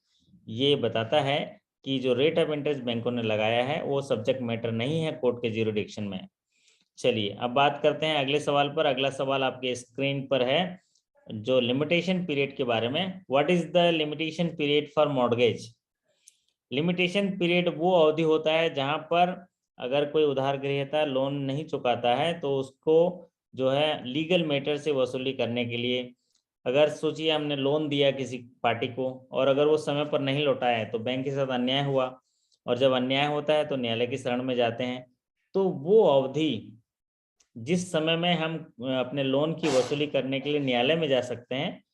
ये बताता है कि जो रेट ऑफ इंटरेस्ट बैंकों ने लगाया है वो सब्जेक्ट मैटर नहीं है कोर्ट के ज्यूरिडिक्शन में। चलिए अब बात करते हैं अगले सवाल पर। अगला सवाल आपके स्क्रीन पर है जो लिमिटेशन पीरियड के बारे में। What is the limitation period for mortgage. Limitation period वो अवधि होता है जहां पर अगर कोई उधार ग्रहीता लोन नहीं चुकाता है तो उसको जो है लीगल मैटर से वसूली करने के लिए, अगर सोचिए हमने लोन दिया किसी पार्टी को और अगर वो समय पर नहीं लौटाया है तो बैंक के साथ अन्याय हुआ, और जब अन्याय होता है तो न्यायालय की शरण में जाते हैं। तो वो अवधि जिस समय में हम अपने लोन की वसूली करने के लिए न्यायालय में जा सकते हैं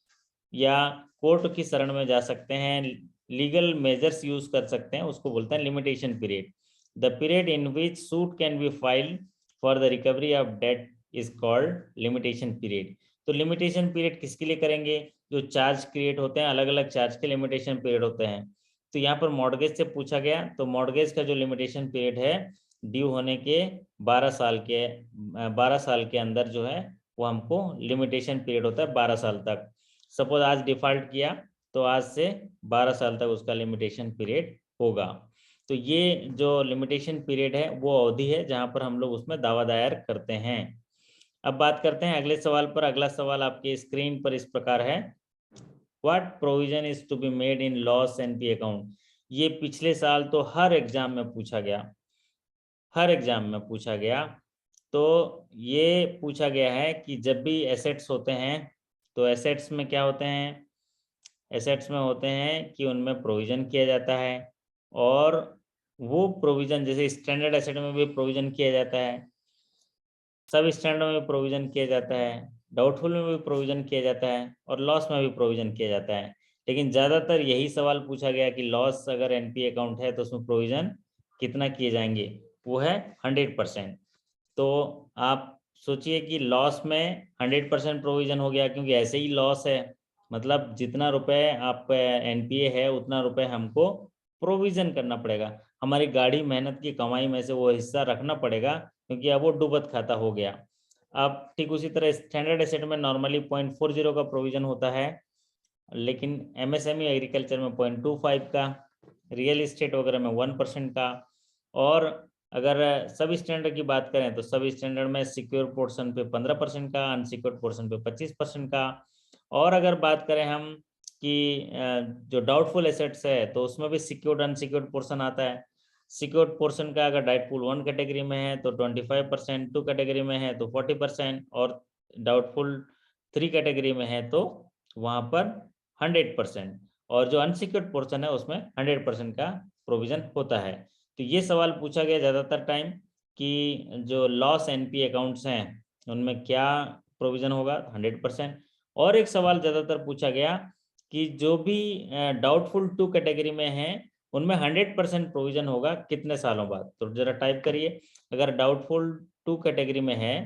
या कोर्ट की शरण में जा सकते हैं, लीगल मेजर्स यूज कर सकते हैं, उसको बोलते हैं limitation period. The period in which suit can be filed for the recovery of debt is called limitation period. तो लिमिटेशन पीरियड किसके लिए करेंगे, जो चार्ज क्रिएट होते हैं, अलग अलग चार्ज के लिमिटेशन पीरियड होते हैं। तो यहाँ पर मॉर्गेज से पूछा गया, तो मॉर्गेज का जो लिमिटेशन पीरियड है ड्यू होने के 12 साल के अंदर जो है वो हमको लिमिटेशन पीरियड होता है 12 साल तक। सपोज आज डिफॉल्ट किया तो आज से 12 साल तक उसका लिमिटेशन पीरियड होगा। तो ये जो लिमिटेशन पीरियड है वो अवधि है जहां पर हम लोग उसमें दावा दायर करते हैं। अब बात करते हैं अगले सवाल पर। अगला सवाल आपके स्क्रीन पर इस प्रकार है, what provision is to be made in loss NP account. ये पिछले साल तो हर एग्जाम में पूछा गया, हर एग्जाम में पूछा गया। तो ये पूछा गया है कि जब भी एसेट्स होते हैं तो एसेट्स में क्या होते हैं, एसेट्स में होते हैं कि उनमें प्रोविजन किया जाता है, और वो प्रोविजन जैसे स्टैंडर्ड एसेट में भी प्रोविजन किया जाता है, सब स्टैंडर्ड में भी प्रोविजन किया जाता है, डाउटफुल में भी प्रोविजन किया जाता है, और लॉस में भी प्रोविजन किया जाता है। लेकिन ज़्यादातर यही सवाल पूछा गया कि लॉस अगर एनपी अकाउंट है तो उसमें प्रोविजन कितना किए जाएंगे, वो है 100%। तो आप सोचिए कि लॉस में 100% प्रोविजन हो गया, क्योंकि ऐसे ही लॉस है, मतलब जितना रुपए आप एनपीए है उतना रुपए हमको प्रोविजन करना पड़ेगा। हमारी गाड़ी मेहनत की कमाई में से वो हिस्सा रखना पड़ेगा, क्योंकि अब वो डूबत खाता हो गया। अब ठीक उसी तरह स्टैंडर्ड एसेट में नॉर्मली 0.40 का प्रोविजन होता है, लेकिन एमएसएमई एग्रीकल्चर में 0.25 का, रियल इस्टेट वगैरह में 1% का, और अगर सब स्टैंडर्ड की बात करें तो सब स्टैंडर्ड में सिक्योर पोर्शन पे 15% का, अनसिक्योर्ड पोर्शन पे 25% का। और अगर बात करें हम कि जो डाउटफुल एसेट्स है तो उसमें भी सिक्योर्ड अनसिक्योर्ड पोर्शन आता है। सिक्योर्ड पोर्शन का अगर डाउटफुल 1 कैटेगरी में है तो 25%, 2 कैटेगरी में है तो 40%, और डाउटफुल 3 कैटेगरी में है तो वहाँ पर 100%, और जो अनसिक्योर्ड पोर्शन है उसमें 100% का प्रोविजन होता है। तो ये सवाल पूछा गया ज़्यादातर टाइम कि जो लॉस एनपी अकाउंट्स हैं उनमें क्या प्रोविजन होगा, 100%। और एक सवाल ज़्यादातर पूछा गया कि जो भी डाउटफुल 2 कैटेगरी में हैं उनमें 100% प्रोविजन होगा कितने सालों बाद। तो जरा टाइप करिए, अगर डाउटफुल 2 कैटेगरी में है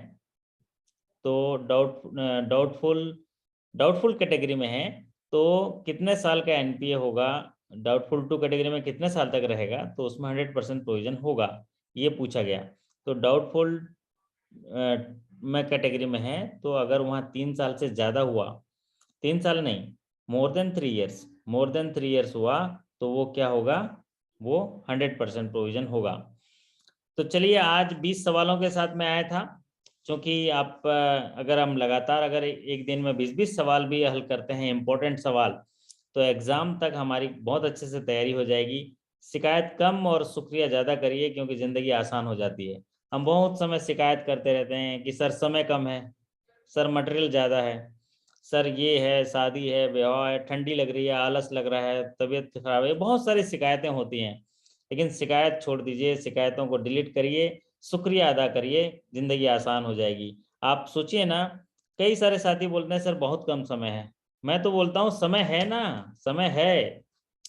तो डाउटफुल डाउटफुल कैटेगरी में है तो कितने साल का एनपीए होगा, डाउटफुल 2 कैटेगरी में कितने साल तक रहेगा, तो उसमें 100% प्रोविजन होगा, ये पूछा गया। तो डाउटफुल में कैटेगरी में है तो अगर वहाँ 3 साल से ज़्यादा हुआ, 3 साल नहीं, more than 3 years, more than 3 years हुआ, तो वो क्या होगा, वो 100% प्रोविजन होगा। तो चलिए, आज 20 सवालों के साथ मैं आया था, क्योंकि आप अगर हम लगातार अगर एक दिन में 20-20 सवाल भी हल करते हैं, इम्पोर्टेंट सवाल, तो एग्ज़ाम तक हमारी बहुत अच्छे से तैयारी हो जाएगी। शिकायत कम और शुक्रिया ज़्यादा करिए, क्योंकि ज़िंदगी आसान हो जाती है। हम बहुत समय शिकायत करते रहते हैं कि सर समय कम है, सर मटेरियल ज़्यादा है, सर ये है, शादी है, ब्याह है, ठंडी लग रही है, आलस लग रहा है, तबीयत खराब है, बहुत सारी शिकायतें होती हैं। लेकिन शिकायत छोड़ दीजिए, शिकायतों को डिलीट करिए, शुक्रिया अदा करिए, ज़िंदगी आसान हो जाएगी। आप सोचिए ना, कई सारे साथी बोलते हैं सर बहुत कम समय है, मैं तो बोलता हूँ समय है ना, समय है।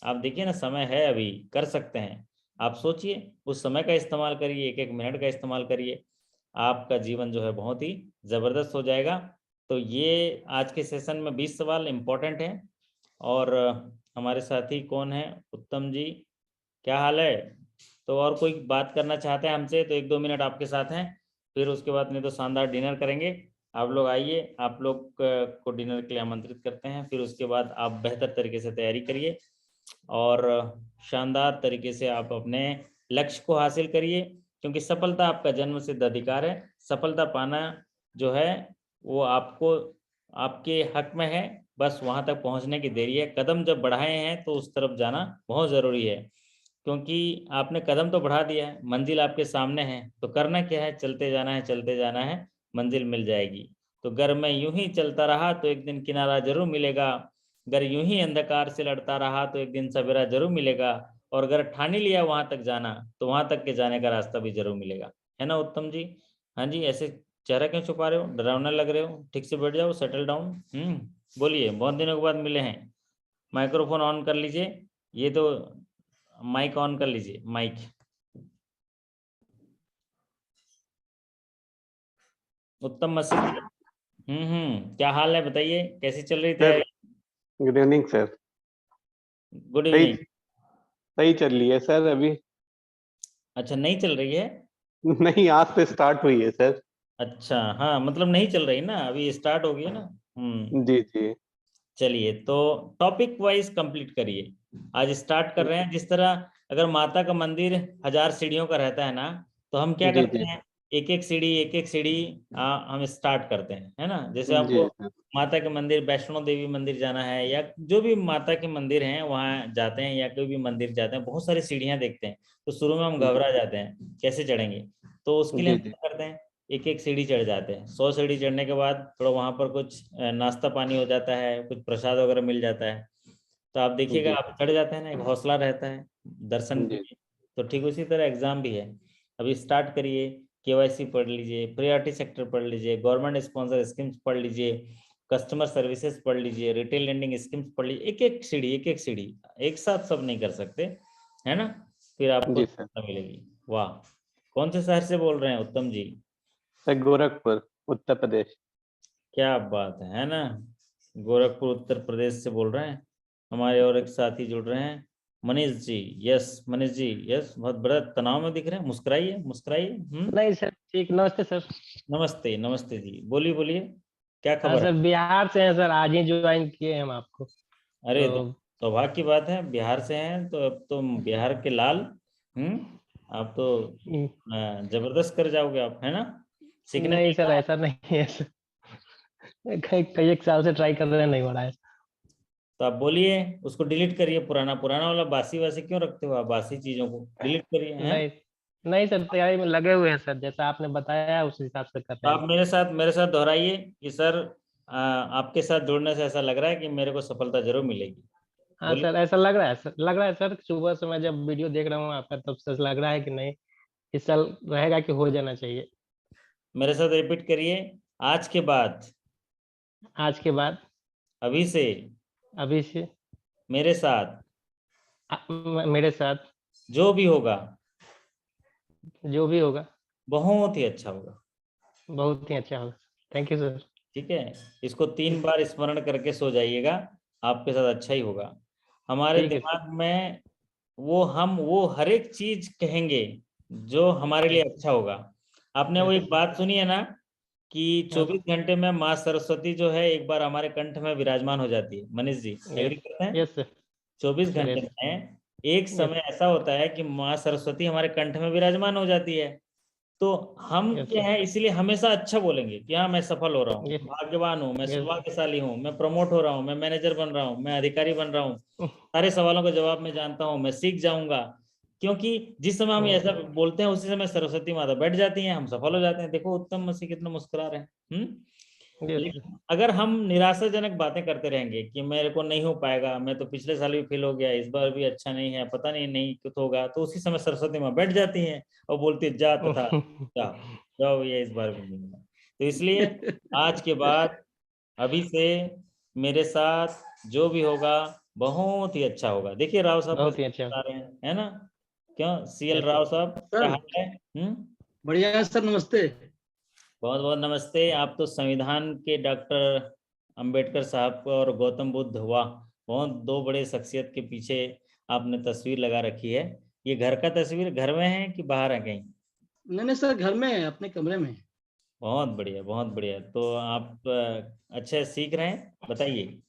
आप देखिए ना, समय है, अभी कर सकते हैं। आप सोचिए, उस समय का इस्तेमाल करिए, 1-1 मिनट का इस्तेमाल करिए, आपका जीवन जो है बहुत ही ज़बरदस्त हो जाएगा। तो ये आज के सेशन में 20 सवाल इम्पोर्टेंट हैं। और हमारे साथी कौन है, उत्तम जी, क्या हाल है? तो और कोई बात करना चाहते हैं हमसे तो 1-2 मिनट आपके साथ हैं, फिर उसके बाद नहीं तो शानदार डिनर करेंगे। आप लोग आइए, आप लोग को डिनर के लिए आमंत्रित करते हैं। फिर उसके बाद आप बेहतर तरीके से तैयारी करिए और शानदार तरीके से आप अपने लक्ष्य को हासिल करिए, क्योंकि सफलता आपका जन्म सिद्ध अधिकार है। सफलता पाना जो है वो आपको, आपके हक में है, बस वहाँ तक पहुँचने की देरी है। कदम जब बढ़ाए हैं तो उस तरफ जाना बहुत ज़रूरी है, क्योंकि आपने कदम तो बढ़ा दिया है, मंजिल आपके सामने है, तो करना क्या है, चलते जाना है, चलते जाना है, मंजिल मिल जाएगी। तो अगर मैं यूं ही चलता रहा तो एक दिन किनारा जरूर मिलेगा, अगर यूं ही अंधकार से लड़ता रहा तो एक दिन सवेरा जरूर मिलेगा, और अगर ठान ही लिया वहां तक जाना तो वहां तक के जाने का रास्ता भी जरूर मिलेगा। है ना उत्तम जी? हाँ जी, ऐसे चेहरा क्यों छुपा रहे हो, डरावना लग रहे हो, ठीक से बैठ जाओ, सेटल डाउन। बोलिए, बहुत दिनों के बाद मिले हैं। माइक्रोफोन ऑन कर लीजिए, ये तो माइक ऑन कर लीजिए, माइक। उत्तम मसीह, क्या हाल है, बताइए, कैसी चल रही सर, तैयारी? Good evening sir. गुड सही इवनिंग। सही चल रही है सर अभी। अच्छा, नहीं चल रही है? नहीं, आज से स्टार्ट हुई है सर। अच्छा, हाँ, मतलब नहीं चल रही ना, अभी स्टार्ट हो गई है ना। जी जी। चलिए, तो टॉपिक वाइज कंप्लीट करिए। आज स्टार्ट कर रहे हैं, जिस तरह अगर माता का मंदिर 1000 सीढ़ियों का रहता है ना, तो हम क्या जी करते जी। हैं, एक एक सीढ़ी हम स्टार्ट करते हैं, है ना। जैसे जी आपको सर। माता के मंदिर, वैष्णो देवी मंदिर जाना है, या जो भी माता के मंदिर हैं वहां जाते हैं, या कोई भी मंदिर जाते हैं, बहुत सारी सीढ़ियां देखते हैं, तो शुरू में हम जी घबरा जाते हैं कैसे चढ़ेंगे। तो उसके लिए जी हम जी क्या करते हैं, एक एक सीढ़ी चढ़ जाते हैं। 100 सीढ़ी चढ़ने के बाद थोड़ा वहां पर कुछ नाश्ता पानी हो जाता है, कुछ प्रसाद वगैरह मिल जाता है, तो आप देखिएगा जी आप चढ़ जाते हैं ना, एक हौसला रहता है दर्शन के जी लिए। तो ठीक उसी तरह एग्जाम भी है। अभी स्टार्ट करिए, केवाईसी पढ़ लीजिए, प्रायोरिटी सेक्टर पढ़ लीजिए, गवर्नमेंट स्पॉन्सर स्कीम्स पढ़ लीजिए, कस्टमर सर्विसेज पढ़ लीजिए, रिटेल लेंडिंग स्कीम्स पढ़ लीजिए। एक एक सीढ़ी एक साथ सब नहीं कर सकते, है ना। फिर आपको जी सर। सफलता मिलेगी। वाह, कौन से शहर से बोल रहे हैं उत्तम जी? सर गोरखपुर, उत्तर प्रदेश। क्या बात है ना। गोरखपुर उत्तर प्रदेश से बोल रहे हैं। हमारे और एक साथी जुड़ रहे हैं, मनीष जी। Yes Manish ji, yes. बहुत बड़ा तनाव में दिख रहे हैं, मुस्कुराइए मुस्कुराइए। नहीं सर, ठीक। नमस्ते सर। नमस्ते नमस्ते जी, बोलिए बोलिए, क्या हाँ खबर है? सर, बिहार से हैं सर, आज ही ज्वाइन किए हैं हम आपको। अरे तो तो सौभाग्य की बात है, बिहार से हैं तो अब तो बिहार के लाल। आप तो जबरदस्त कर जाओगे आप, है ना। सीखने नहीं में सर, ऐसा नहीं है सर। कई कई एक साल से ट्राई कर रहे हैं, नहीं हो रहा है। तो आप बोलिए, उसको डिलीट करिए, पुराना पुराना वाला बासी वासी क्यों रखते हो आप, बासी चीजों को डिलीट करिए, हैं। नहीं नहीं सर, तैयारी में लगे हुए हैं सर, जैसा आपने बताया उस हिसाब से कर तो रहे आप हैं। मेरे साथ दोहराइए कि सर, आपके साथ जुड़ने से ऐसा लग रहा है कि मेरे को सफलता जरूर मिलेगी। हाँ बोलिए। सर, ऐसा लग रहा है सर, लग रहा है सर। सुबह से मैं जब वीडियो देख रहा हूँ आपका, तब से लग रहा है कि नहीं, इस साल रहेगा कि हो जाना चाहिए। मेरे साथ रिपीट करिए, आज के बाद, आज के बाद, अभी से, अभी से, मेरे साथ मेरे साथ जो भी होगा जो भी होगा बहुत ही अच्छा होगा। बहुत ही अच्छा होगा। Thank you sir. ठीक है, इसको 3 बार स्मरण करके सो जाइएगा, आपके साथ अच्छा ही होगा। हमारे ठीक है सर। दिमाग में वो हर एक चीज कहेंगे जो हमारे लिए अच्छा होगा। आपने वो यस। एक बात सुनी है ना, कि हाँ 24 घंटे में माँ सरस्वती जो है एक बार हमारे कंठ में विराजमान हो जाती है। Manish ji agree yes. करते हैं? Yes sir. 24 सर घंटे यस। में एक यस। समय ऐसा होता है कि माँ सरस्वती हमारे कंठ में विराजमान हो जाती है। तो हम यस क्या सर। है, इसलिए हमेशा अच्छा बोलेंगे कि हाँ मैं सफल हो रहा हूँ, यस। भाग्यवान हूँ, मैं यस। सौभाग्यशाली हूँ, मैं प्रमोट हो रहा हूँ, मैं मैनेजर बन रहा हूँ, मैं अधिकारी बन रहा हूँ, सारे सवालों का जवाब मैं जानता हूँ, मैं सीख जाऊंगा। क्योंकि जिस समय हम ऐसा बोलते हैं उसी समय सरस्वती माता बैठ जाती हैं, हम सफल हो जाते हैं। देखो उत्तम मसीह कितना मुस्कुरा रहे हैं। Yes sir. लेकिन अगर हम निराशाजनक बातें करते रहेंगे कि मेरे को नहीं हो पाएगा, मैं तो पिछले साल भी फेल हो गया, इस बार भी अच्छा नहीं है, पता नहीं नहीं कुछ होगा, तो उसी समय सरस्वती माँ बैठ जाती हैं और बोलती है जा तथा जा, जाओ, ये इस बार भी नहीं होगा। तो इसलिए आज के बाद, अभी से, मेरे साथ जो भी होगा बहुत ही अच्छा होगा। देखिए राव साहब बहुत कैसे ही अच्छा। बता रहे हैं, है ना। क्यों सीएल यस सर। राव साहब, क्या सर हाल है? बढ़िया है सर, नमस्ते। बहुत बहुत नमस्ते। आप तो संविधान के डॉक्टर अंबेडकर साहब को और गौतम बुद्ध, हुआ बहुत दो बड़े शख्सियत के पीछे आपने तस्वीर लगा रखी है। ये घर का तस्वीर, घर में है कि बाहर है कहीं? नहीं नहीं सर, घर में है, अपने कमरे में। बहुत बढ़िया बहुत बढ़िया। तो आप अच्छे सीख रहे हैं, बताइए।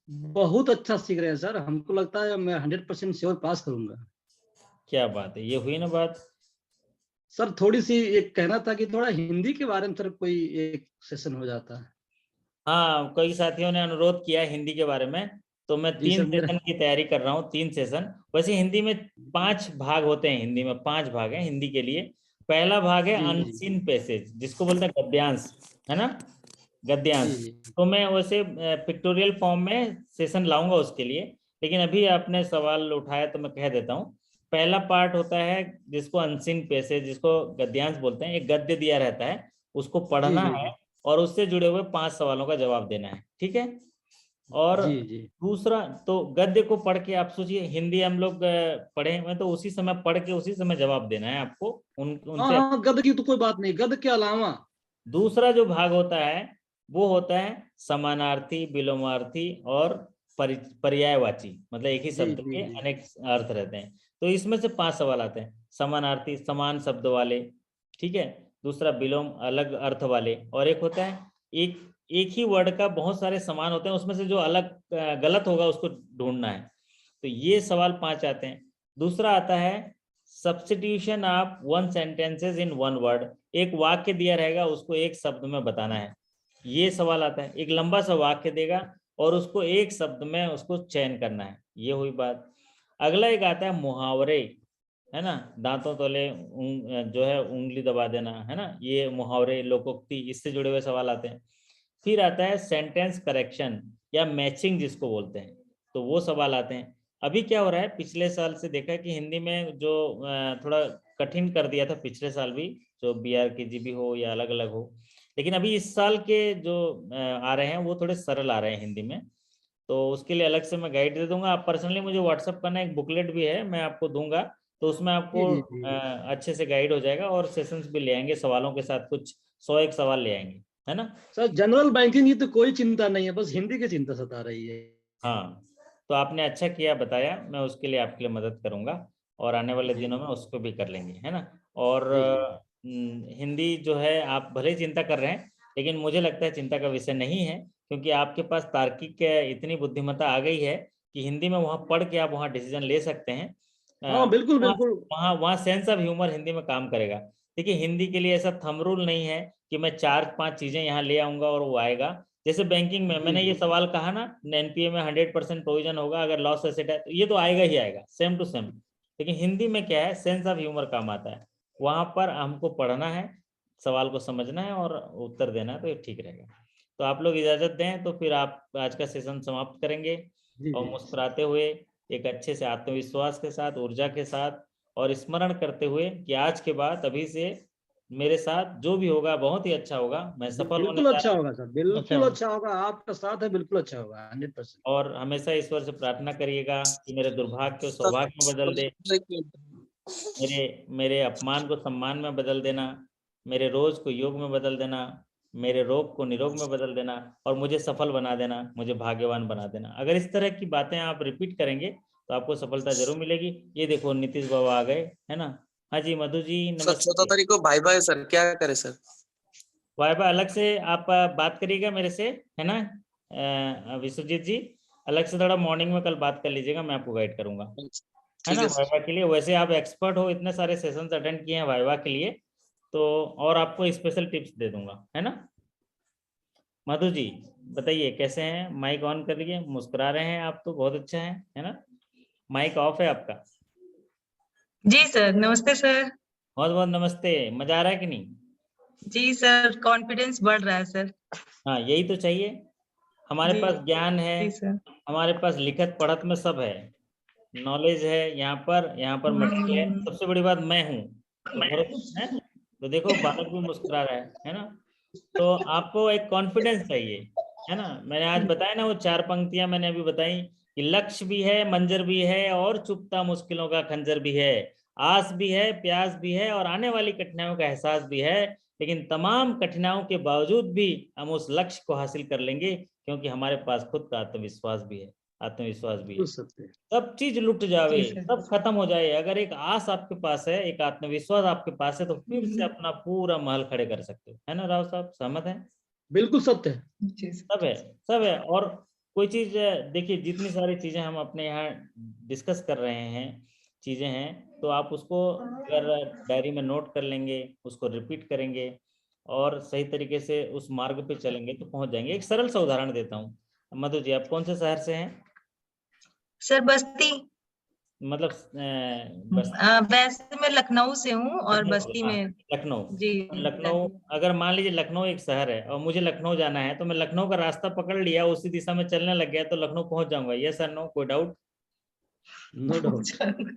बहुत अच्छा सीख रहे हैं सर, हमको लगता है मैं 100% श्योर पास करूंगा। क्या बात है, ये हुई ना बात। सर थोड़ी सी एक कहना था कि थोड़ा हिंदी के बारे में सर कोई एक सेशन हो जाता है। हाँ, कई साथियों ने अनुरोध किया है हिंदी के बारे में, तो मैं जी 3 सर मेरा। सेशन की तैयारी कर रहा हूँ, 3 सेशन। वैसे हिंदी में 5 भाग होते हैं, हिंदी में 5 भाग हैं हिंदी के लिए। पहला भाग है जी जी अनसीन पैसेज, जिसको बोलते हैं गद्यांश, है ना, जी गद्यांश। जी तो मैं वैसे पिक्टोरियल फॉर्म में सेशन लाऊंगा उसके लिए, लेकिन अभी आपने सवाल उठाया तो मैं कह देता हूँ। पहला पार्ट होता है जिसको अनसीन पैसेज, जिसको गद्यांश बोलते हैं। एक गद्य दिया रहता है, उसको जी पढ़ना जी है जी और उससे जुड़े हुए 5 सवालों का जवाब देना है, ठीक है। और जी जी। दूसरा, तो गद्य को पढ़ के आप सोचिए, हिंदी हम लोग पढ़े हैं, तो उसी समय पढ़ के उसी समय जवाब देना है आपको, हाँ उनसे। हाँ, गद की तो कोई बात नहीं, गद के अलावा। दूसरा जो भाग होता है वो होता है समानार्थी, विलोमार्थी और पर्यायवाची, मतलब एक ही जी शब्द जी के जी अनेक अर्थ रहते हैं। तो इसमें से 5 सवाल आते हैं। समानार्थी, समान शब्द वाले, ठीक है। दूसरा विलोम, अलग अर्थ वाले। और एक होता है एक एक ही वर्ड का बहुत सारे समान होते हैं, उसमें से जो अलग गलत होगा उसको ढूंढना है। तो ये सवाल 5 आते हैं। दूसरा आता है substitution of one sentences in one word, एक वाक्य दिया रहेगा उसको एक शब्द में बताना है, ये सवाल आता है। एक लंबा सा वाक्य देगा और उसको एक शब्द में उसको चयन करना है, ये हुई बात। अगला एक आता है मुहावरे, है ना, दांतों तले जो है उंगली दबा देना, है ना, ये मुहावरे, लोकोक्ति, इससे जुड़े हुए सवाल आते हैं। फिर आता है सेंटेंस करेक्शन या मैचिंग जिसको बोलते हैं, तो वो सवाल आते हैं। अभी क्या हो रहा है, पिछले साल से देखा कि हिंदी में जो थोड़ा कठिन कर दिया था पिछले साल भी, जो BRKGB हो या अलग अलग हो, लेकिन अभी इस साल के जो आ रहे हैं वो थोड़े सरल आ रहे हैं हिंदी में, तो उसके लिए अलग से मैं गाइड दे दूंगा। आप पर्सनली मुझे व्हाट्सअप करना, एक बुकलेट भी है, मैं आपको दूंगा, तो उसमें आपको अच्छे से गाइड हो जाएगा और सेशंस भी ले आएंगे सवालों के साथ, कुछ 101 सवाल ले आएंगे, है ना। सर जनरल बैंकिंग की तो कोई चिंता नहीं है, बस हिंदी की चिंता सता रही है। हाँ, तो आपने अच्छा किया बताया, मैं उसके लिए आपके लिए मदद करूंगा और आने वाले दिनों में उसको भी कर लेंगे, है ना। और हिंदी जो है आप भले ही चिंता कर रहे हैं, लेकिन मुझे लगता है चिंता का विषय नहीं है, क्योंकि आपके पास तार्किक इतनी बुद्धिमत्ता आ गई है कि हिंदी में वहाँ पढ़ के आप वहाँ डिसीजन ले सकते हैं। हाँ बिल्कुल बिल्कुल। वहाँ सेंस ऑफ ह्यूमर हिंदी में काम करेगा। देखिए हिंदी के लिए ऐसा थंब रूल नहीं है कि मैं 4-5 चीजें यहाँ ले आऊंगा और वो आएगा। जैसे बैंकिंग में मैंने ये सवाल कहा ना, NPA में 100% प्रोविजन होगा अगर लॉस एसेट है, तो ये तो आएगा ही आएगा, सेम टू सेम। लेकिन हिंदी में क्या है, सेंस ऑफ ह्यूमर काम आता है, वहां पर हमको पढ़ना है, सवाल को समझना है और उत्तर देना है, तो ये ठीक रहेगा। तो आप लोग इजाजत दें, तो फिर आप आज का सेशन समाप्त करेंगे और मुस्कुराते हुए, एक अच्छे से आत्मविश्वास के साथ, ऊर्जा के साथ, और स्मरण करते हुए कि आज के बाद अभी से मेरे साथ जो भी होगा बहुत ही अच्छा होगा, मैं सफल होने बिल्कुल अच्छा होगा सर, बिल्कुल अच्छा होगा, आपका साथ है, बिल्कुल अच्छा होगा 100%। और हमेशा ईश्वर से प्रार्थना करिएगा कि मेरे दुर्भाग्य को सौभाग्य में बदल दे, मेरे अपमान को सम्मान में बदल देना, मेरे रोज को योग में बदल देना, मेरे रोग को निरोग में बदल देना, और मुझे सफल बना देना, मुझे भाग्यवान बना देना। अगर इस तरह की बातें आप रिपीट करेंगे तो आपको सफलता जरूर मिलेगी। ये देखो नीतीश बाबा आ गए, है ना। हाँ जी मधु जी सर 14 तारीख को बाय बाय सर, क्या करे सर? बाय बाय अलग से आप बात करिएगा मेरे से, है ना विश्वजीत जी, अलग से थोड़ा मॉर्निंग में कल बात कर लीजिएगा, मैं आपको गाइड करूंगा, है ना, वाइवा के लिए। वैसे आप एक्सपर्ट हो, इतने सारे सेशंस अटेंड किए हैं वाइवा के लिए, तो और आपको स्पेशल टिप्स दे दूंगा, है ना। मधु जी बताइए कैसे हैं, माइक ऑन कर लीजिए, मुस्कुरा रहे हैं आप तो बहुत अच्छा है ना। माइक ऑफ है आपका। जी सर, नमस्ते सर। बहुत बहुत नमस्ते, मजा आ रहा है कि नहीं? जी सर, कॉन्फिडेंस बढ़ रहा है सर। हाँ यही तो चाहिए, हमारे पास ज्ञान है, हमारे पास लिखत पढ़त में सब है, नॉलेज है, यहाँ पर मटेरियल है, सबसे बड़ी बात मैं हूँ, तो देखो बालक भी मुस्कुरा रहा है ना। तो आपको एक कॉन्फिडेंस चाहिए, है ना। मैंने आज बताया ना वो 4 पंक्तियां मैंने अभी बताई कि लक्ष्य भी है, मंजर भी है, और चुपता मुश्किलों का खंजर भी है, आस भी है, प्यास भी है, और आने वाली कठिनाइयों का एहसास भी है, लेकिन तमाम कठिनाइयों के बावजूद भी हम उस लक्ष्य को हासिल कर लेंगे, क्योंकि हमारे पास खुद का आत्मविश्वास भी है, आत्मविश्वास भी है। सब चीज लुट जावे, सब खत्म हो जाए, अगर एक आस आपके पास है, एक आत्मविश्वास आपके पास है, तो फिर से अपना पूरा महल खड़े कर सकते हो, है ना। राव साहब सहमत है? बिल्कुल सत्य है, सब है। और कोई चीज देखिए, जितनी सारी चीजें हम अपने यहाँ डिस्कस कर रहे हैं, चीजें हैं, तो आप उसको अगर डायरी में नोट कर लेंगे, उसको रिपीट करेंगे और सही तरीके से उस मार्ग पे चलेंगे तो पहुंच जाएंगे। एक सरल सा उदाहरण देता हूँ, मधु जी आप कौन से शहर से हैं? सर बस्ती। मतलब वैसे मैं लखनऊ से हूँ और बस्ती में। लखनऊ जी। लखनऊ, अगर मान लीजिए लखनऊ एक शहर है और मुझे लखनऊ जाना है, तो मैं लखनऊ का रास्ता पकड़ लिया, उसी दिशा में चलने लग गया, तो लखनऊ पहुंच जाऊंगा, यस सर नो, कोई डाउट? No doubt.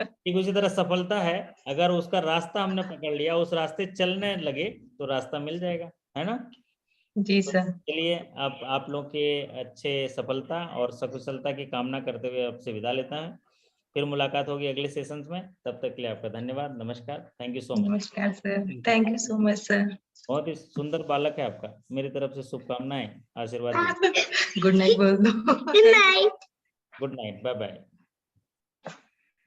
ठीक उसी तरह सफलता है, अगर उसका रास्ता हमने पकड़ लिया, उस रास्ते चलने लगे तो रास्ता मिल जाएगा, है ना। जी सर। चलिए आप लोग के अच्छे सफलता और सकुशलता की कामना करते हुए आपसे विदा लेता है, फिर मुलाकात होगी अगले सेशंस में, तब तक के लिए आपका धन्यवाद, नमस्कार, थैंक यू सो मच। नमस्कार sir, thank you so much sir. बहुत ही सुंदर बालक है आपका, मेरी तरफ से शुभकामनाएं, आशीर्वाद। गुड नाइट बोल दो। Good night, bye bye.